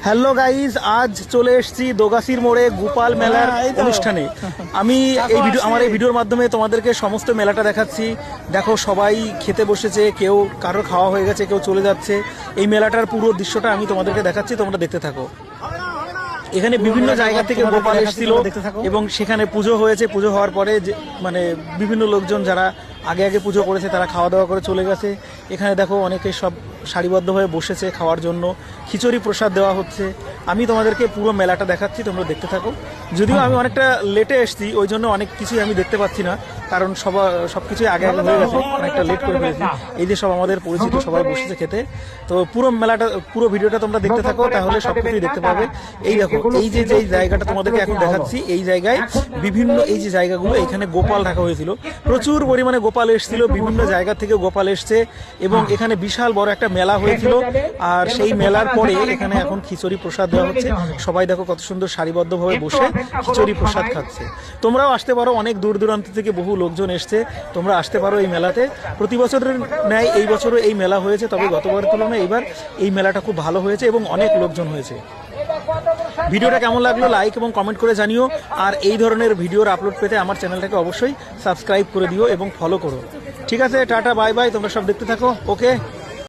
Hello guys, আজ চলে এসেছি দোগাছির মোড়ে গোপাল মেলার অনুষ্ঠানে। আমি আমার এই ভিডিওর মাধ্যমে তোমাদেরকে সমস্ত মেলাটা দেখাচ্ছি। দেখো, সবাই খেতে বসেছে, কেউ কারোর খাওয়া হয়ে গেছে, কেউ চলে যাচ্ছে। এই মেলাটার পুরো দৃশ্যটা আমি তোমাদেরকে দেখাচ্ছি, তোমরা দেখতে থাকো। এখানে বিভিন্ন জায়গা থেকে গোপাল এসেছিল এবং সেখানে পুজো হয়েছে। পুজো হওয়ার পরে মানে বিভিন্ন লোকজন যারা আগে আগে পুজো করেছে তারা খাওয়া দাওয়া করে চলে গেছে। এখানে দেখো অনেকে সব সারিবদ্ধভাবে বসেছে খাওয়ার জন্য। খিচুড়ি প্রসাদ দেওয়া হচ্ছে। আমি তোমাদেরকে পুরো মেলাটা দেখাচ্ছি, তোমরা দেখতে থাকো। যদিও আমি অনেকটা লেটে এসেছি, ওই জন্য অনেক কিছুই আমি দেখতে পাচ্ছি না, কারণ সবকিছুই আগে আগে হয়ে গেছে, অনেকটা লেট করে ফেলেছি। এই যে সব আমাদের পরিচিত সবাই বসেছে খেতে। তো পুরো ভিডিওটা তোমরা দেখতে থাকো, তাহলে সবকিছুই দেখতে পাবে। এই দেখো, এই যে জায়গাটা তোমাদেরকে এখন দেখাচ্ছি, এই জায়গায় বিভিন্ন এই যে জায়গাগুলো, এখানে গোপাল রাখা হয়েছিল। প্রচুর পরিমাণে গোপাল এসেছিল, বিভিন্ন জায়গা থেকে গোপাল এসছে এবং এখানে বিশাল বড় একটা মেলা হয়েছিল। আর সেই মেলার পরে এখানে এখন খিচুড়ি প্রসাদ দেওয়া হচ্ছে। সবাই দেখো কত সুন্দর সারিবদ্ধভাবে বসে খিচুড়ি প্রসাদ খাচ্ছে। তোমরাও আসতে পারো, অনেক দূর দূরান্ত থেকে বহু লোকজন এসছে, তোমরা আসতে পারো এই মেলাতে। প্রতি বছরের ন্যায় এই বছরও এই মেলা হয়েছে, তবে গতবারের তুলনায় এইবার এই মেলাটা খুব ভালো হয়েছে এবং অনেক লোকজন হয়েছে। ভিডিওটা কেমন লাগলো লাইক এবং কমেন্ট করে জানিও। আর এই ধরনের ভিডিওর আপলোড পেতে আমার চ্যানেলটাকে অবশ্যই সাবস্ক্রাইব করে দিও এবং ফলো করো। ঠিক আছে, টাটা, বাই বাই, তোমরা সব দেখতে থাকো। ওকে।